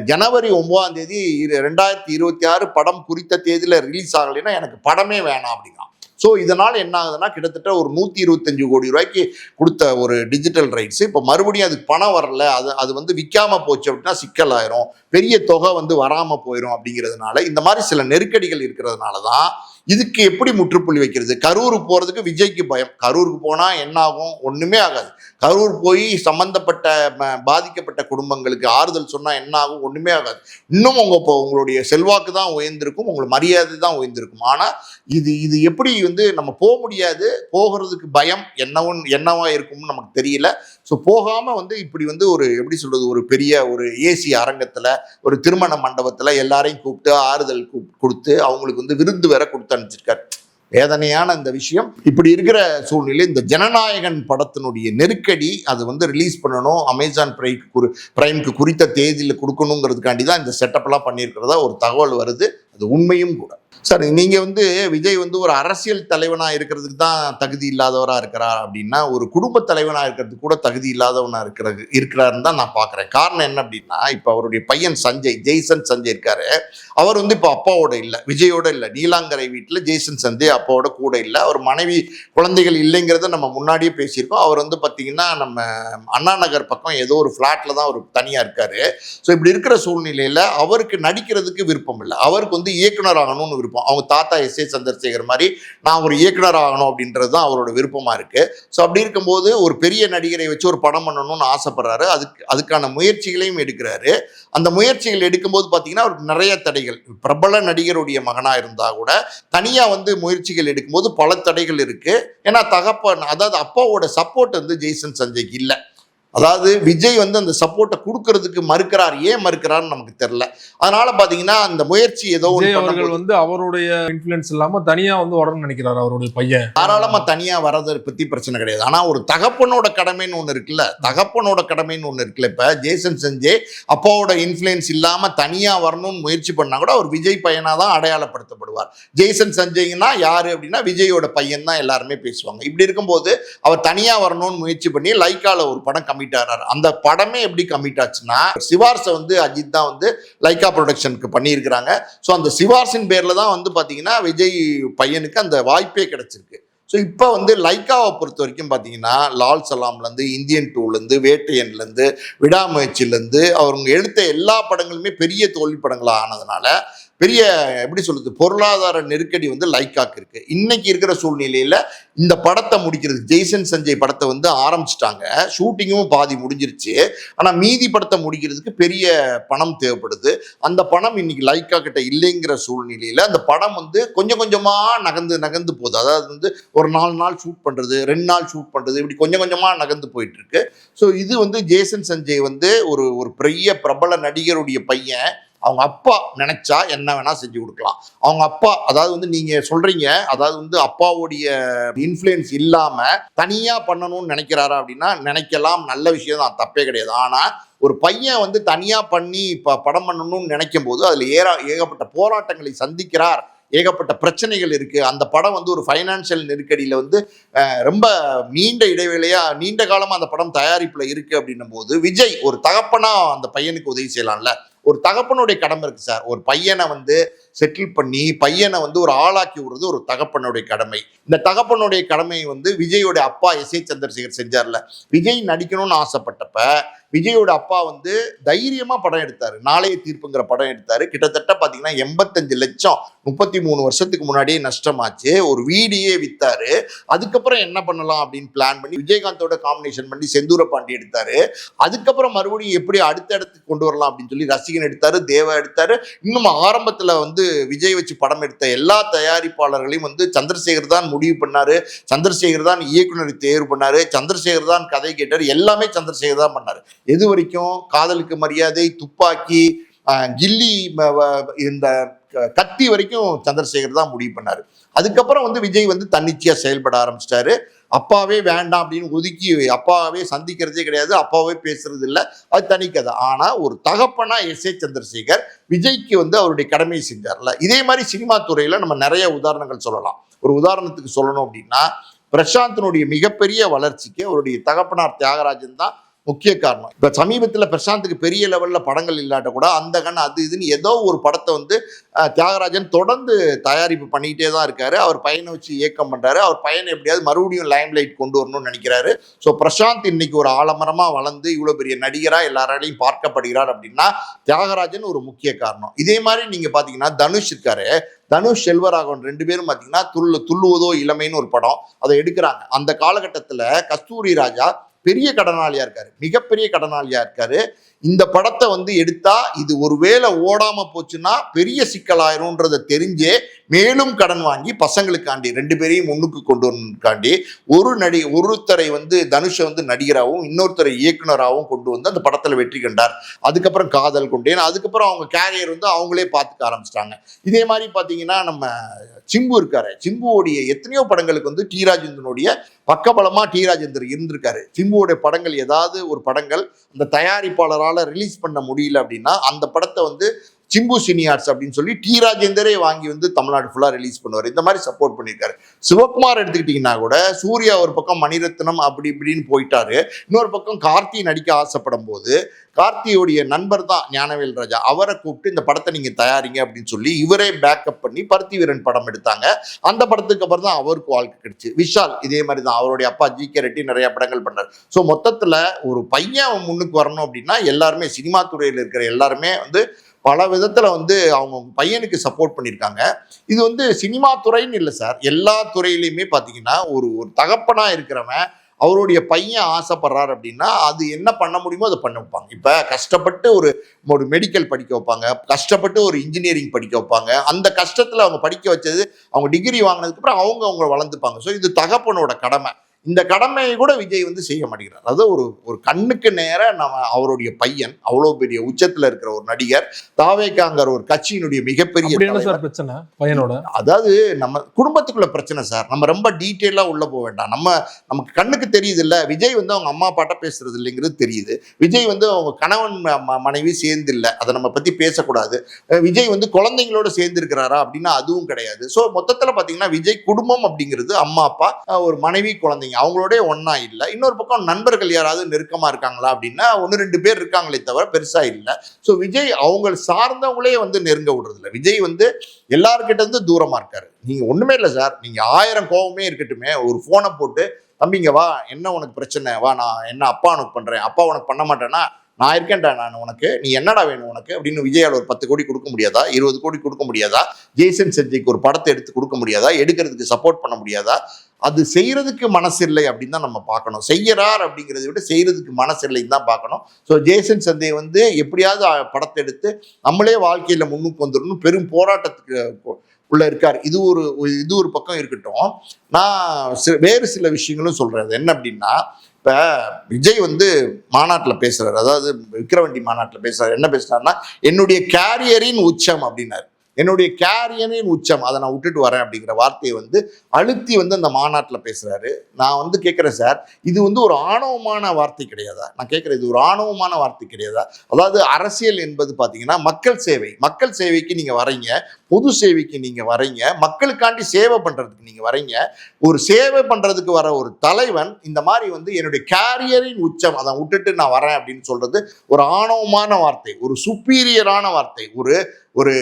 ஜனவரி 9ஆம் தேதி 2026 படம் குறித்த தேதியில் ரிலீஸ் ஆகலைன்னா எனக்கு படமே வேணாம் அப்படின்னா. ஸோ இதனால் என்ன ஆகுதுன்னா, கிட்டத்தட்ட ஒரு 125 கோடி ரூபாய்க்கு கொடுத்த ஒரு டிஜிட்டல் ரைட்ஸ் இப்போ மறுபடியும் அதுக்கு பணம் வரல, அது வந்து விற்காம போச்சு அப்படின்னா சிக்கலாயிரும், பெரிய தொகை வந்து வராமல் போயிடும். அப்படிங்கிறதுனால இந்த மாதிரி சில நெருக்கடிகள் இருக்கிறதுனால தான் இதுக்கு எப்படி முற்றுப்புள்ளி வைக்கிறது. கரூருக்கு போகிறதுக்கு விஜய்க்கு பயம். கரூருக்கு போனால் என்ன ஆகும்? ஒன்றுமே ஆகாது. கரூர் போய் சம்பந்தப்பட்ட பாதிக்கப்பட்ட குடும்பங்களுக்கு ஆறுதல் சொன்னால் என்ன ஆகும்? ஒன்றுமே ஆகாது. இன்னும் உங்களுடைய செல்வாக்கு தான் உயர்ந்திருக்கும், உங்களுக்கு மரியாதை தான் உயர்ந்திருக்கும். ஆனால் இது எப்படி வந்து நம்ம போக முடியாது, போகிறதுக்கு பயம் என்னவா இருக்கும்னு நமக்கு தெரியல. ஸோ போகாமல் வந்து இப்படி வந்து ஒரு எப்படி சொல்கிறது, ஒரு பெரிய ஒரு ஏசி அரங்கத்தில் ஒரு திருமண மண்டபத்தில் எல்லாரையும் கூப்பிட்டு ஆறுதல் கொடுத்து அவங்களுக்கு வந்து விருந்து வேற கொடுத்து அனுப்பிச்சிருக்காரு. வேதனையான இந்த விஷயம். இப்படி இருக்கிற சூழ்நிலை இந்த ஜனநாயகன் படத்தினுடைய நெருக்கடி, அது வந்து ரிலீஸ் பண்ணணும், அமேசான் பிரைம்க்கு குறித்த தேதியில் கொடுக்கணுங்கிறதுக்காண்டி தான் இந்த செட்டப்லாம் பண்ணியிருக்கிறதா ஒரு தகவல் வருது. அது உண்மையும் கூட. சார், நீங்கள் வந்து விஜய் வந்து ஒரு அரசியல் தலைவனாக இருக்கிறதுக்கு தான் தகுதி இல்லாதவராக இருக்கிறார் அப்படின்னா, ஒரு குடும்ப தலைவனாக இருக்கிறதுக்கு கூட தகுதி இல்லாதவனாக இருக்கிறாருன்னு தான் நான் பார்க்குறேன். காரணம் என்ன அப்படின்னா, இப்போ அவருடைய பையன் ஜெய்சன் சஞ்சய் இருக்காரு. அவர் வந்து இப்போ அப்பாவோட இல்லை, விஜயோட இல்லை, நீலாங்கரை வீட்டில் ஜெய்சன் சஞ்சய் அப்பாவோட கூட இல்லை. அவர் மனைவி குழந்தைகள் இல்லைங்கிறத நம்ம முன்னாடியே பேசியிருக்கோம். அவர் வந்து பார்த்தீங்கன்னா நம்ம அண்ணா நகர் பக்கம் ஏதோ ஒரு ஃப்ளாட்டில் தான் அவர் தனியாக இருக்காரு. ஸோ இப்படி இருக்கிற சூழ்நிலையில் அவருக்கு நடிக்கிறதுக்கு விருப்பம் இல்லை. அவருக்கு வந்து இயக்குனர் ஆகணும்னு விருப்பம். அவங்க தாத்தா S.A. சந்திரசேகர் மாதிரி நான் ஒரு இயக்குனர் ஆகணும் அப்படின்றது தான் அவரோட விருப்பமாக இருக்குது. ஸோ அப்படி இருக்கும்போது ஒரு பெரிய நடிகரை வச்சு ஒரு படம் பண்ணணும்னு ஆசைப்படுறாரு. அதுக்கான முயற்சிகளையும் எடுக்கிறாரு. அந்த முயற்சிகள் எடுக்கும்போது பார்த்தீங்கன்னா அவருக்கு நிறைய தடைகள், பிரபல நடிகருடைய மகனாக இருந்தால் கூட தனியாக வந்து முயற்சிகள் எடுக்கும்போது பல தடைகள் இருக்குது. ஏன்னா அதாவது அப்பாவோட சப்போர்ட் வந்து ஜெய்சன் சஞ்சய்க்கு இல்லை. அதாவது விஜய் வந்து அந்த சப்போர்ட்டை கொடுக்கறதுக்கு மறுக்கிறார். ஏன் மறுக்கிறார்னு நமக்கு தெரியல. அதனால பாத்தீங்கன்னா அந்த முயற்சி ஏதோ அவர்கள் வந்து அவருடைய இன்ஃப்ளூயன்ஸ் இல்லாம தனியா வந்து வரணும்னு நினைக்கிறார். அவருடைய பையன் தாராளமா தனியா வரதை பத்தி பிரச்சனை கிடையாது. ஆனா ஒரு தகப்பனோட கடமைன்னு ஒண்ணு இருக்குல்ல, இப்ப ஜெய்சன் சஞ்சய் அப்பாவோட இன்ஃப்ளூயன்ஸ் இல்லாம தனியா வரணும்னு முயற்சி பண்ணா கூட அவர் விஜய் பையனா தான் அடையாளப்படுத்தப்படுவார். ஜெய்சன் சஞ்சய்னா யாரு அப்படின்னா விஜயோட பையன் தான் எல்லாருமே பேசுவாங்க. இப்படி இருக்கும்போது அவர் தனியா வரணும்னு முயற்சி பண்ணி லைக்கால ஒரு படம் கமிட் ஆனார். அந்த படமே எப்படி கமிட் ஆச்சுன்னா, சிவார்ஸை வந்து அஜித் தான் வந்து லைக்கா ப்ரொடக்ஷனுக்கு பண்ணியிருக்கிறாங்க. ஸோ அந்த சிவார்ஸின் பேர்ல தான் வந்து பார்த்தீங்கன்னா விஜய் பையனுக்கு அந்த வாய்ப்பே கிடைச்சிருக்கு. ஸோ இப்போ வந்து லைக்காவை பொறுத்த வரைக்கும் பார்த்தீங்கன்னா லால் சலாம்லேருந்து இந்தியன் 2லேருந்து வேட்டையன்லேருந்து விடாமுயற்சியிலேருந்து அவங்க எடுத்த எல்லா படங்களுமே பெரிய தோல்வி படங்களாக ஆனதுனால பெரிய எப்படி சொல்றது, பொருளாதார நெருக்கடி வந்து லைக்காக்கு இருக்கு. இன்னைக்கு இருக்கிற சூழ்நிலையில இந்த படத்தை முடிக்கிறது, ஜெய்சன் சஞ்சய் படத்தை வந்து ஆரம்பிச்சிட்டாங்க, ஷூட்டிங்கும் பாதி முடிஞ்சிருச்சு. ஆனா மீதி படத்தை முடிக்கிறதுக்கு பெரிய பணம் தேவைப்படுது. அந்த பணம் இன்னைக்கு லைக்கா கிட்ட இல்லைங்கிற சூழ்நிலையில அந்த படம் வந்து கொஞ்சம் கொஞ்சமா நகர்ந்து போகுது. அதாவது வந்து ஒரு 4 நாள் ஷூட் பண்றது, 2 நாள் ஷூட் பண்றது, இப்படி கொஞ்சம் கொஞ்சமா நகர்ந்து போயிட்டு இருக்கு. ஸோ இது வந்து ஜெய்சன் சஞ்சய் வந்து ஒரு பெரிய பிரபல நடிகருடைய பையன். அவங்க அப்பா நினைச்சா என்ன வேணா செஞ்சு கொடுக்கலாம். அவங்க அப்பா, அதாவது வந்து நீங்க சொல்றீங்க, அதாவது வந்து அப்பாவுடைய இன்ஃப்ளூயன்ஸ் இல்லாம தனியா பண்ணணும்னு நினைக்கிறாரா அப்படின்னா நினைக்கலாம், நல்ல விஷயம் தான், தப்பே கிடையாது. ஆனா ஒரு பையன் வந்து தனியா பண்ணி இப்ப படம் பண்ணணும்னு நினைக்கும் போது அதுல ஏகப்பட்ட போராட்டங்களை சந்திக்கிறார், ஏகப்பட்ட பிரச்சனைகள் இருக்கு. அந்த படம் வந்து ஒரு ஃபைனான்சியல் நெருக்கடியில வந்து ரொம்ப நீண்ட காலமா அந்த படம் தயாரிப்புல இருக்கு. அப்படின்னும் போது விஜய் ஒரு தகப்பனா அந்த பையனுக்கு உதவி செய்யலாம்ல. ஒரு தகப்பனுடைய கடமை இருக்கு சார். ஒரு பையனை வந்து செட்டில் பண்ணி பையனை வந்து ஒரு ஆளாக்கி விடுறது ஒரு தகப்பனுடைய கடமை. இந்த தகப்பனுடைய கடமையை வந்து விஜயோட அப்பா S.A. சந்திரசேகர் செஞ்சார்ல. விஜய் நடிக்கணும்னு ஆசைப்பட்டப்ப விஜயோட அப்பா வந்து தைரியமா படம் எடுத்தாரு. நாளைய தீர்ப்புங்கிற படம் எடுத்தாரு. கிட்டத்தட்ட பாத்தீங்கன்னா 85 லட்சம் 33 வருஷத்துக்கு முன்னாடியே நஷ்டமாச்சு. ஒரு வீடியே வித்தாரு. அதுக்கப்புறம் என்ன பண்ணலாம் அப்படின்னு பிளான் பண்ணி விஜயகாந்தோட காம்பினேஷன் பண்ணி செந்தூர பாண்டி எடுத்தாரு. அதுக்கப்புறம் மறுபடியும் எப்படி அடுத்த இடத்துக்கு கொண்டு வரலாம் அப்படின்னு சொல்லி ரசிகன் எடுத்தாரு, தேவா எடுத்தாரு. இன்னும் ஆரம்பத்துல வந்து விஜய் வச்சு படம் எடுத்த எல்லா தயாரிப்பாளர்களையும் வந்து சந்திரசேகர் தான் முடிவு பண்ணாரு, சந்திரசேகர் தான் இயக்குனரை தேர்வு பண்ணாரு, சந்திரசேகர் தான் கதை கேட்டாரு, எல்லாமே சந்திரசேகர் தான் பண்ணாரு. எது வரைக்கும் காதலுக்கு மரியாதை, துப்பாக்கி, கில்லி, இந்த கத்தி வரைக்கும் சந்திரசேகர் தான் முடிவு பண்ணாரு. அதுக்கப்புறம் வந்து விஜய் வந்து தன்னிச்சையா செயல்பட ஆரம்பிச்சிட்டாரு. அப்பாவே வேண்டாம் அப்படின்னு ஒதுக்கி அப்பாவே சந்திக்கிறதே கிடையாது, அப்பாவே பேசுறது இல்லை, அது தனிக்கதை. ஆனா ஒரு தகப்பனா S.A. சந்திரசேகர் விஜய்க்கு வந்து அவருடைய கடமையை செஞ்சார்ல. இதே மாதிரி சினிமா துறையில நம்ம நிறைய உதாரணங்கள் சொல்லலாம். ஒரு உதாரணத்துக்கு சொல்லணும் அப்படின்னா, பிரசாந்தினுடைய மிகப்பெரிய வளர்ச்சிக்கு அவருடைய தகப்பனார் தியாகராஜன் தான் முக்கிய காரணம். இப்ப சமீபத்தில் பிரசாந்துக்கு பெரிய லெவல்ல படங்கள் இல்லாட்ட கூட அந்த கண் அது இதுன்னு ஏதோ ஒரு படத்தை வந்து தியாகராஜன் தொடர்ந்து தயாரிப்பு பண்ணிக்கிட்டே தான் இருக்காரு. அவர் பையனை வச்சு இயக்கம் பண்றாரு. அவர் பையனை எப்படியாவது மறுபடியும் லைம் லைட் கொண்டு வரணும்னு நினைக்கிறாரு. ஸோ பிரசாந்த் இன்னைக்கு ஒரு ஆலமரமா வளர்ந்து இவ்வளவு பெரிய நடிகரா எல்லாராலையும் பார்க்கப்படுகிறார் அப்படின்னா தியாகராஜன் ஒரு முக்கிய காரணம். இதே மாதிரி நீங்க பாத்தீங்கன்னா தனுஷ் இருக்காரு, தனுஷ் செல்வராகவன் ரெண்டு பேரும் பார்த்தீங்கன்னா துள்ளுவதோ இளமைன்னு ஒரு படம் அதை எடுக்கிறாங்க. அந்த காலகட்டத்தில் கஸ்தூரி ராஜா பெரிய கடனாளியா இருக்காரு, மிகப்பெரிய கடனாளியா இருக்காரு. இந்த படத்தை வந்து எடுத்தா இது ஒருவேளை ஓடாம போச்சுன்னா பெரிய சிக்கலாயிரும்ன்றதை தெரிஞ்சே மேலும் கடன் வாங்கி பசங்களுக்காண்டி ரெண்டு பேரையும் முன்னுக்கு கொண்டு வரக்காண்டி ஒருத்தரை வந்து தனுஷை வந்து நடிகராகவும் இன்னொருத்தரை இயக்குனராகவும் கொண்டு வந்து அந்த படத்துல வெற்றி கண்டார். அதுக்கப்புறம் காதல் கொண்டேன், அதுக்கப்புறம் அவங்க கேரியர் வந்து அவங்களே பார்த்துக்க ஆரம்பிச்சிட்டாங்க. இதே மாதிரி பாத்தீங்கன்னா நம்ம சிம்பு இருக்காரு, சிம்புவோடைய எத்தனையோ படங்களுக்கு வந்து டி ராஜேந்திரனுடைய பக்கபலமா டி ராஜேந்தர் இருந்திருக்காரு. சிம்புவோடைய படங்கள் ஏதாவது ஒரு படங்கள் அந்த தயாரிப்பாளரால் ரிலீஸ் பண்ண முடியல அப்படின்னா அந்த படத்தை வந்து சிம்பு சினியார்ட்ஸ் அப்படின்னு சொல்லி டி ராஜேந்தரே வாங்கி வந்து தமிழ்நாடு ஃபுல்லா ரிலீஸ் பண்ணுவார். இந்த மாதிரி சப்போர்ட் பண்ணியிருக்காரு. சிவகுமார் எடுத்துக்கிட்டீங்கன்னா கூட சூர்யா ஒரு பக்கம் மணிரத்னம் அப்படி இப்படின்னு போயிட்டாரு, இன்னொரு பக்கம் கார்த்தி நடிக்க ஆசைப்படும் போது கார்த்தியோடைய நண்பர் தான் ஞானவேல் ராஜா, அவரை கூப்பிட்டு இந்த படத்தை நீங்க தயாரிங்க அப்படின்னு சொல்லி இவரே பேக்கப் பண்ணி பருத்தி வீரன் படம் எடுத்தாங்க. அந்த படத்துக்கு அப்புறம் தான் அவருக்கு வாழ்க்கை கிடைச்சு. விஷால் இதே மாதிரி தான், அவருடைய அப்பா G.K. ரெட்டி நிறைய படங்கள் பண்ணார். ஸோ மொத்தத்துல ஒரு பையன் முன்னுக்கு வரணும் அப்படின்னா எல்லாருமே சினிமா துறையில் இருக்கிற எல்லாருமே வந்து பல விதத்துல வந்து அவங்க பையனுக்கு சப்போர்ட் பண்ணியிருக்காங்க. இது வந்து சினிமா துறைன்னு இல்லை சார், எல்லா துறையிலையுமே பார்த்தீங்கன்னா ஒரு தகப்பனா இருக்கிறவன் அவருடைய பையன் ஆசைப்படுறாரு அப்படின்னா அது என்ன பண்ண முடியுமோ அதை பண்ண வைப்பாங்க. இப்போ கஷ்டப்பட்டு ஒரு மெடிக்கல் படிக்க வைப்பாங்க, கஷ்டப்பட்டு ஒரு இன்ஜினியரிங் படிக்க வைப்பாங்க. அந்த கஷ்டத்தில் அவங்க படிக்க வச்சது அவங்க டிகிரி வாங்கினதுக்கப்புறம் அவங்க வளர்ந்துப்பாங்க. ஸோ இது தகப்பனோட கடமை. இந்த கடமையை கூட விஜய் வந்து செய்ய மாட்டேங்கிறார். அதாவது ஒரு கண்ணுக்கு நேர நம்ம அவருடைய பையன் அவ்வளோ பெரிய உச்சத்துல இருக்கிற ஒரு நடிகர், தாவேக்காங்கிற ஒரு கட்சியினுடைய மிகப்பெரிய பிரச்சனை பையனோட, அதாவது நம்ம குடும்பத்துக்குள்ள பிரச்சனை சார். நம்ம ரொம்ப டீட்டெயிலா உள்ள போக வேண்டாம். நமக்கு கண்ணுக்கு தெரியுது இல்ல, விஜய் வந்து அவங்க அம்மா அப்பாட்ட பேசுறது இல்லைங்கிறது தெரியுது. விஜய் வந்து அவங்க கணவன் மனைவி சேர்ந்து இல்லை, அதை நம்ம பத்தி பேசக்கூடாது. விஜய் வந்து குழந்தைங்களோட சேர்ந்து இருக்கிறாரா அப்படின்னா அதுவும் கிடையாது. ஸோ மொத்தத்துல பாத்தீங்கன்னா விஜய் குடும்பம் அப்படிங்கிறது அம்மா அப்பா ஒரு மனைவி குழந்தைங்க அவங்களோட ஒன்னா இல்லை. இன்னொரு பக்கம் நண்பர்கள் யாராவது நெருக்கமா இருக்காங்களா அப்படின்னா 1-2 பேர் இருக்காங்களே தவிர பெருசா இல்லை. ஸோ விஜய் அவங்க சார்ந்தவங்களே வந்து நெருங்க விடுறது இல்லை. விஜய் வந்து எல்லாருக்கிட்ட இருந்து தூரமா இருக்காரு. நீங்க ஒண்ணுமே இல்லை சார், நீங்க 1000 கோவமே இருக்கட்டுமே ஒரு போனை போட்டு தம்பிங்க வா என்ன உனக்கு பிரச்சனை, வா நான் என்ன அப்பா உனக்கு பண்றேன், அப்பா உனக்கு பண்ண மாட்டேன்னா நான் இருக்கேன்டா, நான் உனக்கு நீ என்னடா வேணும் உனக்கு அப்படின்னு விஜயால் ஒரு 10 கோடி கொடுக்க முடியாதா, 20 கோடி கொடுக்க முடியாதா, ஜெய்சன் செஞ்சிக்கு ஒரு படத்தை எடுத்து கொடுக்க முடியாதா, எடுக்கிறதுக்கு சப்போர்ட் பண்ண முடியாதா? அது செய்யறதுக்கு மனசு இல்லை அப்படின்னு தான் நம்ம பார்க்கணும். செய்யறார் அப்படிங்கிறத விட செய்யறதுக்கு மனசு இல்லைன்னு தான் பார்க்கணும். ஸோ ஜேசன் சந்தை வந்து எப்படியாவது படத்தை எடுத்து நம்மளே வாழ்க்கையில முன்னுக்கு வந்துடணும் பெரும் போராட்டத்துக்கு உள்ள இருக்கார். இது ஒரு பக்கம் இருக்கட்டும். நான் வேறு சில விஷயங்களும் சொல்றேன். அது என்ன அப்படின்னா, இப்ப விஜய் வந்து மாநாட்டில் பேசுறாரு, அதாவது விக்கிரவண்டி மாநாட்டில் பேசுறாரு. என்ன பேசுறாருன்னா என்னுடைய கேரியரின் உச்சம் அப்படின்னாரு. என்னுடைய கேரியரின் உச்சம் அதை நான் விட்டுட்டு வரேன் அப்படிங்கிற வார்த்தையை வந்து அழுத்தி வந்து அந்த மாநாட்டில் பேசுறாரு. நான் வந்து கேட்குறேன் சார், இது வந்து ஒரு ஆணவமான வார்த்தை கிடையாதா? நான் கேட்குறேன், இது ஒரு ஆணவமான வார்த்தை கிடையாதா? அதாவது அரசியல் என்பது பார்த்தீங்கன்னா மக்கள் சேவை, மக்கள் சேவைக்கு நீங்கள் வரீங்க, பொது சேவைக்கு நீங்கள் வரீங்க, மக்களுக்காண்டி சேவை பண்ணுறதுக்கு நீங்கள் வரீங்க. ஒரு சேவை பண்ணுறதுக்கு வர ஒரு தலைவன் இந்த மாதிரி வந்து என்னுடைய கேரியரின் உச்சம் அதை விட்டுட்டு நான் வரேன் அப்படின்னு சொல்றது ஒரு ஆணவமான வார்த்தை, ஒரு சுப்பீரியரான வார்த்தை. ஒரு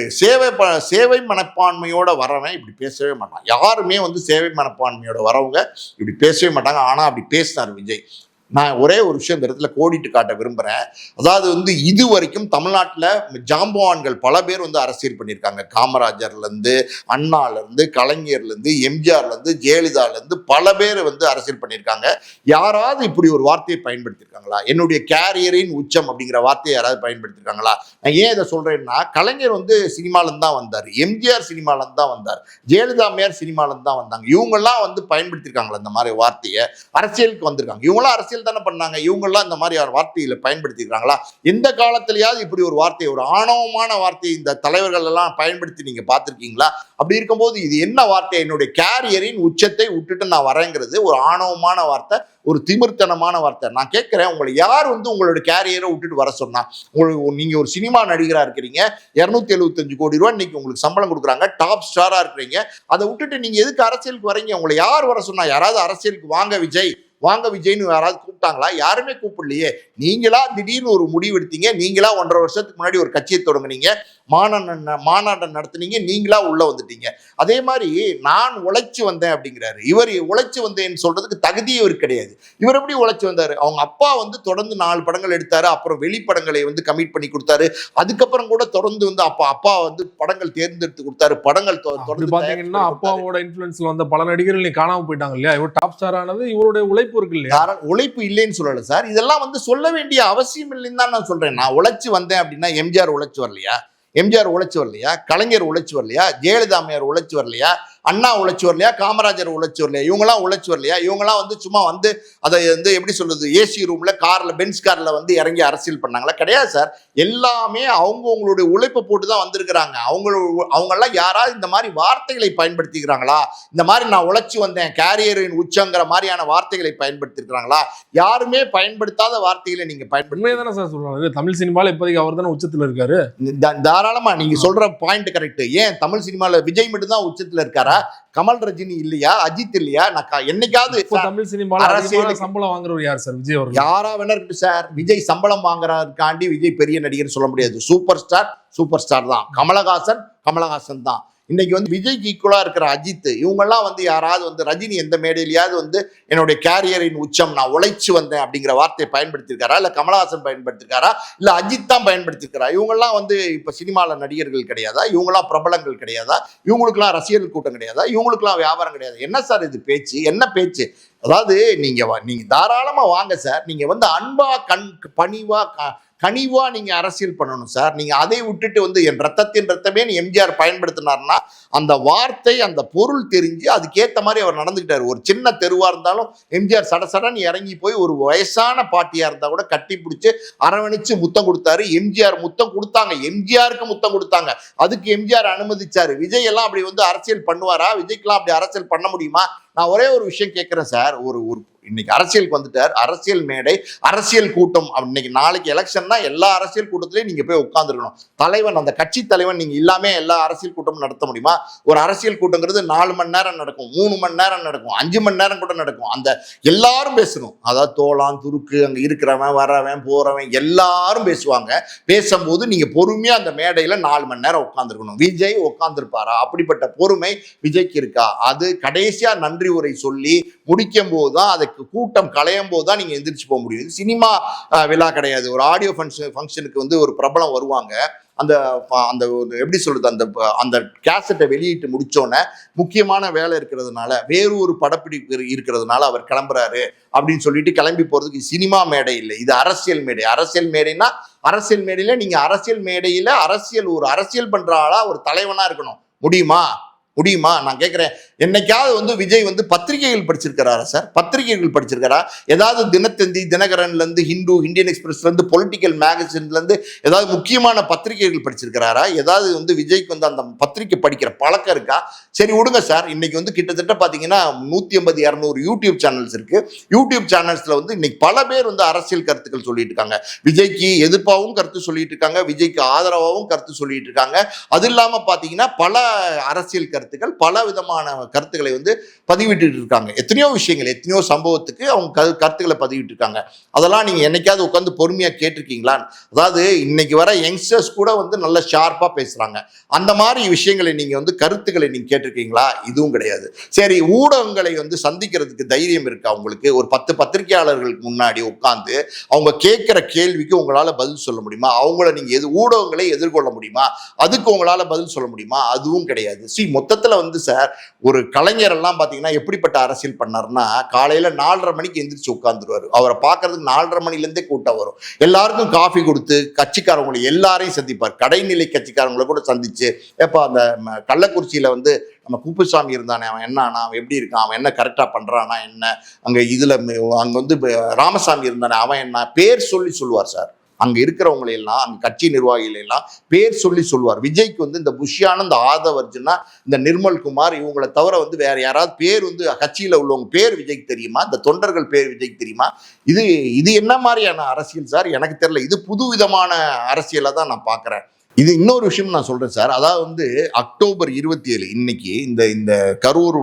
சேவை மனப்பான்மையோட வரவன் இப்படி பேசவே மாட்டான். யாருமே வந்து சேவை மனப்பான்மையோட வரவங்க இப்படி பேசவே மாட்டாங்க. ஆனா அப்படி பேசினார் விஜய். நான் ஒரே ஒரு விஷயம் இந்த இடத்துல கோடிட்டு காட்ட விரும்புகிறேன். அதாவது வந்து இது வரைக்கும் தமிழ்நாட்டில் ஜாம்பவான்கள் பல பேர் வந்து அரசியல் பண்ணியிருக்காங்க. காமராஜர்லேருந்து, அண்ணாலேருந்து, கலைஞர்லேருந்து, எம்ஜிஆர்லேருந்து, ஜெயலலிதாலேருந்து பல பேர் வந்து அரசியல் பண்ணியிருக்காங்க. யாராவது இப்படி ஒரு வார்த்தையை பயன்படுத்தியிருக்காங்களா? என்னுடைய கேரியரின் உச்சம் அப்படிங்கிற வார்த்தையை யாராவது பயன்படுத்தியிருக்காங்களா? நான் ஏன் இதை சொல்கிறேன்னா, கலைஞர் வந்து சினிமாலேருந்து தான் வந்தார், எம்ஜிஆர் சினிமாலேருந்து தான் வந்தார், ஜெயலலிதா அம்மையார் சினிமாலேருந்து தான் வந்தாங்க. இவங்கெல்லாம் வந்து பயன்படுத்தியிருக்காங்களா இந்த மாதிரி வார்த்தையை? அரசியலுக்கு வந்திருக்காங்க. இவங்களாம் அரசியல் அரசியல் தானே பண்ணாங்க. இவங்கெல்லாம் இந்த மாதிரி வார்த்தையில பயன்படுத்திக்கிறாங்களா? எந்த காலத்திலேயாவது இப்படி ஒரு வார்த்தை, ஒரு ஆணவமான வார்த்தை இந்த தலைவர்கள் எல்லாம் பயன்படுத்தி நீங்க பார்த்திருக்கீங்களா? அப்படி இருக்கும்போது இது என்ன வார்த்தை? என்னுடைய கேரியரின் உச்சத்தை விட்டுட்டு நான் வரேங்கிறது ஒரு ஆணவமான வார்த்தை, ஒரு திமிர்த்தனமான வார்த்தை. நான் கேட்கிறேன், உங்களை யார் வந்து உங்களோட கேரியரை விட்டுட்டு வர சொன்னா? உங்களுக்கு நீங்க ஒரு சினிமா நடிகரா இருக்கிறீங்க, 275 கோடி ரூபாய் இன்னைக்கு உங்களுக்கு சம்பளம் கொடுக்குறாங்க, டாப் ஸ்டாரா இருக்கிறீங்க. அதை விட்டுட்டு நீங்க எதுக்கு அரசியலுக்கு வரீங்க? உங்களை யார் வர சொன்னா? யாராவது அரசியலுக்கு வாங்க விஜய், வாங்க விஜய்னு யாராவது கூப்பிட்டாங்களா? யாருமே கூப்பிடலையே. நீங்களா திடீர்னு ஒரு முடிவு எடுத்தீங்க. நீங்களா 1.5 வருஷத்துக்கு முன்னாடி ஒரு கட்சியை தொடங்குனீங்க, மாநாட்டை நடத்துனீங்க, நீங்களா உள்ள வந்துட்டீங்க. அதே மாதிரி நான் உழைச்சு வந்தேன் அப்படிங்கிறாரு. இவர் உழைச்சு வந்தேன்னு சொல்றதுக்கு தகுதியே இவர் கிடையாது. இவர் எப்படி உழைச்சு வந்தாரு? அவங்க அப்பா வந்து தொடர்ந்து 4 படங்கள் எடுத்தாரு, அப்புறம் வெளிப்படங்களை வந்து கமிட் பண்ணி கொடுத்தாரு. அதுக்கப்புறம் கூட தொடர்ந்து வந்து அப்பா வந்து படங்கள் தேர்ந்தெடுத்து கொடுத்தாரு. படங்கள் தொடர்ந்து பாத்தீங்கன்னா அப்பாவோட இன்ஃபுளுன்ஸ்ல வந்த பல நடிகர்கள் காணாம போயிட்டாங்க இல்லையா? இவர் டாப் ஸ்டார் ஆனது இவருடைய உழைப்பு இருக்கு இல்லையா? உழைப்பு இல்லைன்னு சொல்லல சார். இதெல்லாம் வந்து சொல்ல வேண்டிய அவசியம் இல்லைன்னு தான் நான் சொல்றேன். நான் உழைச்சு வந்தேன் அப்படின்னா எம்ஜிஆர் உழைச்சு வரலையா? எம்ஜிஆர் உழைச்சு வரலையா? கலைஞர் உழைச்சு வரலையா? ஜெயலலிதா அம்மையார் உழைச்சு வரலையா? அண்ணா உழைச்சு வரலையா? காமராஜர் உழைச்சு வரலையா? இவங்கெல்லாம் உழைச்சு வரலையா? இவங்கெல்லாம் வந்து சும்மா வந்து அதை வந்து எப்படி சொல்றது, ஏசி ரூம்ல கார்ல, பென்ஸ் கார்ல வந்து இறங்கி அரசியல் பண்ணாங்களா? கிடையாது சார். எல்லாமே அவங்களுடைய உழைப்பை போட்டு தான் வந்திருக்கிறாங்க. அவங்கெல்லாம் யாராவது இந்த மாதிரி வார்த்தைகளை பயன்படுத்திக்கிறாங்களா? இந்த மாதிரி நான் உழைச்சு வந்தேன், கேரியரின் உச்சங்கிற மாதிரியான வார்த்தைகளை பயன்படுத்திருக்கிறாங்களா? யாருமே பயன்படுத்தாத வார்த்தைகளை நீங்க பயன்படுத்தி தானே சார் சொல்றாங்க. தமிழ் சினிமால இப்போதைக்கு அவர் தானே உச்சத்துல இருக்காரு. தாராளமா நீங்க சொல்ற பாயிண்ட் கரெக்ட். ஏன் தமிழ் சினிமால விஜய் மட்டும் தான் உச்சத்துல இருக்காரா? கமல், ரஜினி இல்லையா? அஜித் இல்லையா? என்னைக்காவது தமிழ் சினிமால அரசியல் சம்பளம் வாங்குறவர் யார் சார்? விஜய் அவர்கள். யாரா வேணா இருக்கு சார். விஜய் சம்பளம் வாங்குறதுக்காண்டி விஜய் பெரிய நடிகர் சொல்ல முடியாது. சூப்பர் ஸ்டார் தான். கமலஹாசன் தான். இன்னைக்கு வந்து விஜய்க்கு ஈக்குவலா இருக்கிற அஜித், இவங்கெல்லாம் வந்து யாராவது வந்து, ரஜினி எந்த மேடையிலையாவது வந்து என்னுடைய கேரியரின் உச்சம், நான் உழைச்சு வந்தேன் அப்படிங்கிற வார்த்தையை பயன்படுத்திருக்காரா? இல்ல கமலஹாசன் பயன்படுத்திருக்காரா? இல்ல அஜித் தான் பயன்படுத்திருக்காரா? இவங்கெல்லாம் வந்து இப்ப சினிமால நடிகர்கள் கிடையாதா? இவங்கெல்லாம் பிரபலங்கள் கிடையாதா? இவங்களுக்கெல்லாம் ரசிகர்கள் கூட்டம் கிடையாதா? இவங்களுக்கெல்லாம் வியாபாரம் கிடையாது? என்ன சார் இது பேச்சு? என்ன பேச்சு? அதாவது நீங்க தாராளமா வாங்க சார். நீங்க வந்து அன்பா, பணிவா, கனிவா நீங்க அரசியல் பண்ணணும் சார். நீங்க அதை விட்டுட்டு வந்து என் ரத்தத்தின் ரத்தமே எம்ஜிஆர் பயன்படுத்தினார்னா அந்த வார்த்தை, அந்த பொருள் தெரிஞ்சு அதுக்கேற்ற மாதிரி அவர் நடந்துக்கிட்டாரு. ஒரு சின்ன தெருவா இருந்தாலும் எம்ஜிஆர் சடசடன்னு இறங்கி போய் ஒரு வயசான பாட்டியா இருந்தா கூட கட்டி பிடிச்சு அரவணைச்சு முத்தம் கொடுத்தாரு. எம்ஜிஆர் முத்தம் கொடுத்தாங்க, எம்ஜிஆருக்கு முத்தம் கொடுத்தாங்க. அதுக்கு எம்ஜிஆர் அனுமதிச்சாரு. விஜய் எல்லாம் அப்படி வந்து அரசியல் பண்ணுவாரா? விஜய்க்கெல்லாம் அப்படி அரசியல் பண்ண முடியுமா? நான் ஒரே ஒரு விஷயம் கேட்கிறேன் சார். ஒரு இன்னைக்கு அரசியலுக்கு வந்துட்டார், அரசியல் மேடை, அரசியல் கூட்டம். இன்னைக்கு நாளைக்கு எலெக்ஷன்னா எல்லா அரசியல் கூட்டத்திலையும் நீங்க போய் உட்கார்ந்துருக்கணும். தலைவன், அந்த கட்சி தலைவன் நீங்க இல்லாம எல்லா அரசியல் கூட்டமும் நடத்த முடியுமா? ஒரு அரசியல் கூட்டங்கிறது 4 மணி நேரம் நடக்கும், 3 மணி நேரம் நடக்கும், 5 மணி நேரம் கூட நடக்கும். அந்த எல்லாரும் பேசணும். அதாவது தோளான் துருக்கு, அங்க இருக்கிறவன் வரவன் போறவன் எல்லாரும் பேசுவாங்க. பேசும்போது நீங்க பொறுமையா அந்த மேடையில 4 மணி நேரம் உட்கார்ந்துருக்கணும். விஜய் உட்கார்ந்துருப்பாரா? அப்படிப்பட்ட பொறுமை விஜய்க்கு இருக்கா? அது கடைசியா நன்றி உரை சொல்லி முடிக்கும் போதுதான், அதுக்கு கூட்டம் களையும் போது தான் நீங்க எந்திரிச்சு போக முடியும். சினிமா விழா கிடையாது. ஒரு ஆடியோ ஃபங்க்ஷனுக்கு வந்து ஒரு பிரபலம் வருவாங்க. அந்த அந்த எப்படி சொல்றது, அந்த கேசட்டை வெளியிட்டு முடிச்சோன்னே முக்கியமான வேலை இருக்கிறதுனால, வேறு ஒரு படப்பிடிப்பு இருக்கிறதுனால அவர் கிளம்புறாரு அப்படின்னு சொல்லிட்டு கிளம்பி போறதுக்கு சினிமா மேடை இல்லை, இது அரசியல் மேடை. அரசியல் மேடைனா அரசியல் மேடையில நீங்க அரசியல் மேடையில ஒரு அரசியல் பண்ற ஆளா ஒரு தலைவனா இருக்கணும். முடியுமா? நான் கேட்கிறேன். என்னைக்காவது வந்து விஜய் வந்து பத்திரிகைகள் படிச்சிருக்காரா சார்? பத்திரிகைகள் படிச்சிருக்காரா? ஏதாவது தினத்தந்தி, தினகரன்ல இருந்து, ஹிந்து, இந்தியன் எக்ஸ்பிரஸ்ல இருந்து, பொலிட்டிக்கல் மேகசின்ல இருந்து ஏதாவது முக்கியமான பத்திரிகைகள் படிச்சிருக்காரா? ஏதாவது வந்து விஜய்க்கு வந்து அந்த பத்திரிகை படிக்கிற பழக்கம் இருக்கா? சரி விடுங்க சார். இன்னைக்கு வந்து கிட்டத்தட்ட பாத்தீங்கன்னா 150-200 யூடியூப் சேனல்ஸ் இருக்கு. யூடியூப் சேனல்ஸ்ல வந்து இன்னைக்கு பல பேர் வந்து அரசியல் கருத்துக்கள் சொல்லிட்டு இருக்காங்க. விஜய்க்கு எதிர்ப்பாகவும் கருத்து சொல்லிட்டு இருக்காங்க, விஜய்க்கு ஆதரவாகவும் கருத்து சொல்லிட்டு இருக்காங்க. அது இல்லாம பாத்தீங்கன்னா பல அரசியல் கருத்துக்கள், பல விதமான கருத்துக்களை வந்து பதிவிட்டு இருக்காங்க. எத்தனையோ விஷயங்கள், எத்தனையோ சம்பவத்துக்கு அவங்க கருத்துக்களை பதிவிட்டு இருக்காங்க. அதெல்லாம் நீங்க என்னைக்காவது உட்காந்து பொறுமையா கேட்டிருக்கீங்களா? அதாவது இன்னைக்கு வர யங்ஸ்டர்ஸ் கூட வந்து நல்ல ஷார்ப்பா பேசுறாங்க. அந்த மாதிரி விஷயங்களை நீங்க வந்து கருத்துக்களை நீங்க கேட்டிருக்கீங்களா? இதுவும் கிடையாது. சரி, ஊடகங்களை வந்து சந்திக்கிறதுக்கு தைரியம் இருக்கா உங்களுக்கு? ஒரு 10 பத்திரிகையாளர்களுக்கு முன்னாடி உட்கார்ந்து அவங்க கேட்கிற கேள்விக்கு உங்களால பதில் சொல்ல முடியுமா? அவங்கள நீங்க ஊடகங்களை எதிர்கொள்ள முடியுமா? அதுக்கு உங்களால பதில் சொல்ல முடியுமா? அதுவும் கிடையாது. மொத்தத்துல வந்து சார், ஒரு கலைஞர் எல்லாம் பாத்தீங்கன்னா எப்படிப்பட்ட அரசியல் பண்ணாருன்னா, காலையில 4:30 மணிக்கு எந்திரிச்சு உட்கார்ந்துருவாரு. அவரை பார்க்கறதுக்கு 4:30 மணில இருந்தே கூட்டம் வரும். எல்லாருக்கும் காஃபி கொடுத்து கட்சிக்காரங்களை எல்லாரையும் சந்திப்பார். கடைநிலை கட்சிக்காரங்களை கூட சந்திச்சு, எப்ப அந்த கள்ளக்குறிச்சியில வந்து நம்ம குப்புசாமி இருந்தானே அவன் என்ன ஆனா, அவன் எப்படி இருக்கான், அவன் என்ன கரெக்டா பண்றானா என்ன, அங்க இதுல அங்க வந்து ராமசாமி இருந்தானே அவன் என்ன, பேர் சொல்லி சொல்லுவார் சார். அங்க இருக்கிறவங்களை எல்லாம், அங்க கட்சி நிர்வாகிகள் எல்லாம் பேர் சொல்லி சொல்லுவார். விஜய்க்கு வந்து இந்த புஷ்யான, இந்த ஆதவர்ஜுனா, இந்த நிர்மல்குமார் இவங்களை தவிர வந்து வேற யாராவது பேர் வந்து கட்சியில உள்ளவங்க பேர் விஜய்க்கு தெரியுமா, இந்த தொண்டர்கள் பேர் விஜய்க்கு தெரியுமா? இது இது என்ன மாதிரியான அரசியல் சார்? எனக்கு தெரியல. இது புது விதமான அரசியலை தான் நான் பார்க்குறேன். இது இன்னொரு விஷயம் நான் சொல்றேன் சார். அதாவது வந்து அக்டோபர் 27 இன்னைக்கு இந்த இந்த கரூர்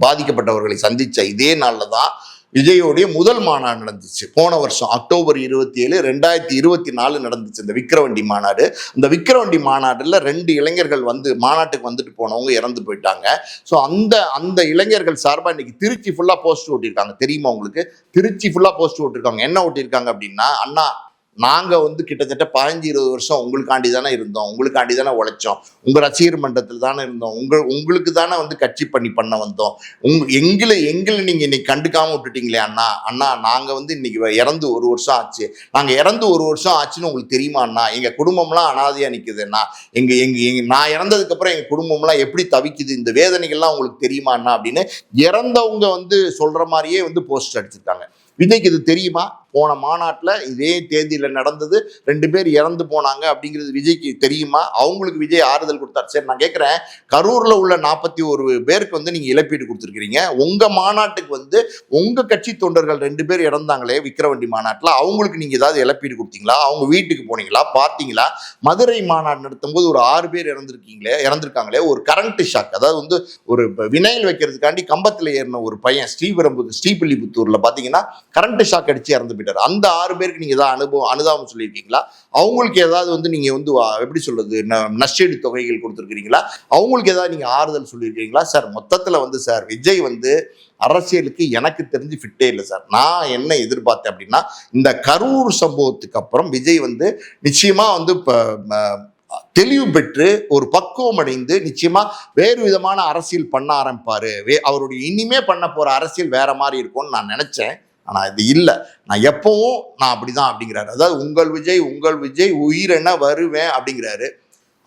பாதிக்கப்பட்டவர்களை சந்திச்ச இதே நாள்ல தான் விஜயோடைய முதல் மாநாடு நடந்துச்சு. போன வருஷம் அக்டோபர் 27, 2024 நடந்துச்சு இந்த விக்கிரவண்டி மாநாடு. இந்த விக்கிரவண்டி மாநாடுல 2 இளைஞர்கள் வந்து மாநாட்டுக்கு வந்துட்டு போனவங்க இறந்து போயிட்டாங்க. ஸோ அந்த இளைஞர்கள் சார்பாக இன்னைக்கு திருச்சி ஃபுல்லா போஸ்ட் ஓட்டியிருக்காங்க. தெரியுமா உங்களுக்கு? திருச்சி ஃபுல்லா போஸ்ட் ஓட்டிருக்காங்க. என்ன ஓட்டியிருக்காங்க அப்படின்னா, அண்ணா நாங்க வந்து கிட்டத்தட்ட 15-20 வருஷம் உங்களுக்காண்டி தானே இருந்தோம், உங்களுக்காண்டி தானே உழைச்சோம், உங்க ரசிகர் மன்றத்தில் தானே இருந்தோம், உங்களுக்கு தானே வந்து கட்சி பண்ண வந்தோம், எங்களை நீங்க இன்னைக்கு கண்டுக்காம விட்டுட்டீங்களே அண்ணா. அண்ணா நாங்க வந்து இன்னைக்கு இறந்து 1 வருஷம் ஆச்சு, நாங்க இறந்து 1 வருஷம் ஆச்சுன்னு உங்களுக்கு தெரியுமா அண்ணா? எங்க குடும்பம்லாம் அனாதையா நிக்குது அண்ணா, நான் இறந்ததுக்கு அப்புறம் எங்க குடும்பம்லாம் எப்படி தவிக்குது, இந்த வேதனைகள்லாம் உங்களுக்கு தெரியுமா அண்ணா அப்படின்னு இறந்தவங்க வந்து சொல்ற மாதிரியே வந்து போஸ்ட் அடிச்சிருக்காங்க. விஜய்க்கு இது தெரியுமா? போன மாநாட்டில் இதே தேதியில் நடந்தது, 2 பேர் இறந்து போனாங்க அப்படிங்கிறது விஜய்க்கு தெரியுமா? அவங்களுக்கு விஜய் ஆறுதல் கொடுத்தார். சரி, நான் கேட்குறேன், கரூரில் உள்ள 41 பேருக்கு வந்து நீங்கள் இழப்பீடு கொடுத்துருக்கிறீங்க. உங்கள் மாநாட்டுக்கு வந்து உங்கள் கட்சி தொண்டர்கள் 2 பேர் இறந்தாங்களே விக்கிரவண்டி மாநாட்டில், அவங்களுக்கு நீங்கள் ஏதாவது இழப்பீடு கொடுத்தீங்களா? அவங்க வீட்டுக்கு போனீங்களா, பார்த்தீங்களா? மதுரை மாநாடு நடத்தும் போது ஒரு 6 பேர் இறந்துருக்காங்களே, ஒரு கரண்ட் ஷாக், அதாவது வந்து ஒரு வினைல் வைக்கிறதுக்காண்டி கம்பத்தில் ஏறின ஒரு பையன் ஸ்ரீபெல்லிபுத்தூரில் பார்த்தீங்கன்னா கரண்ட் ஷாக் அடித்து இறந்து போயிட்டார். அந்த 6 பேருக்கு நீங்க ஏதாவது அனுதாபம் சொல்லியிருக்கீங்களா? அவங்களுக்கு ஏதாவது வந்து நீங்க வந்து எப்படி சொல்றது, நஷ்டீடு தொகைகள் கொடுத்துருக்கீங்களா? அவங்களுக்கு ஏதாவது நீங்க ஆறுதல் சொல்லியிருக்கீங்களா? சார் மொத்தத்துல வந்து சார் விஜய் வந்து அரசியலுக்கு எனக்கு தெரிஞ்சு ஃபிட்டே இல்லை சார். நான் என்ன எதிர்பார்த்தேன் அப்படின்னா, இந்த கரூர் சம்பவத்துக்கு அப்புறம் விஜய் வந்து நிச்சயமா வந்து தெளிவு பெற்று ஒரு பக்குவம் அடைந்து நிச்சயமா வேறு விதமான அரசியல் பண்ண ஆரம்பிப்பாரு. அவருடைய இனிமே பண்ண போற அரசியல் வேற மாதிரி இருக்கும்னு நான் நினைச்சேன். ஆனா இது இல்லை. நான் எப்பவும் நான் அப்படிதான் அப்படிங்கிறாரு. அதாவது உங்கள் விஜய் உயிரென வருவேன் அப்படிங்கிறாரு.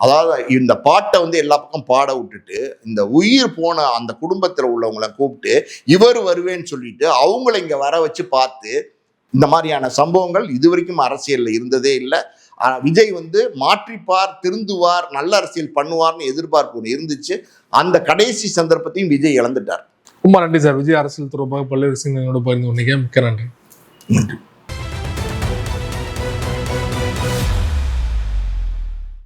அதாவது இந்த பாட்டை வந்து எல்லா பக்கம் பாட விட்டுட்டு இந்த உயிர் போன அந்த குடும்பத்தில் உள்ளவங்களை கூப்பிட்டு இவர் வருவேன்னு சொல்லிட்டு அவங்கள இங்க வர வச்சு பார்த்து, இந்த மாதிரியான சம்பவங்கள் இதுவரைக்கும் அரசியல்ல இருந்ததே இல்லை. விஜய் வந்து மாற்றிப்பார், திருந்துவார், நல்ல அரசியல் பண்ணுவார்னு எதிர்பார்ப்பு இருந்துச்சு. அந்த கடைசி சந்தர்ப்பத்தையும் விஜய் இழந்துட்டார். ரொம்ப நன்றி சார். விஜய் அரசியல் தொடர்பாக பல்வேறு விஷயங்களோட பகிர்ந்து கொண்டீங்க. மிக்க நன்றி.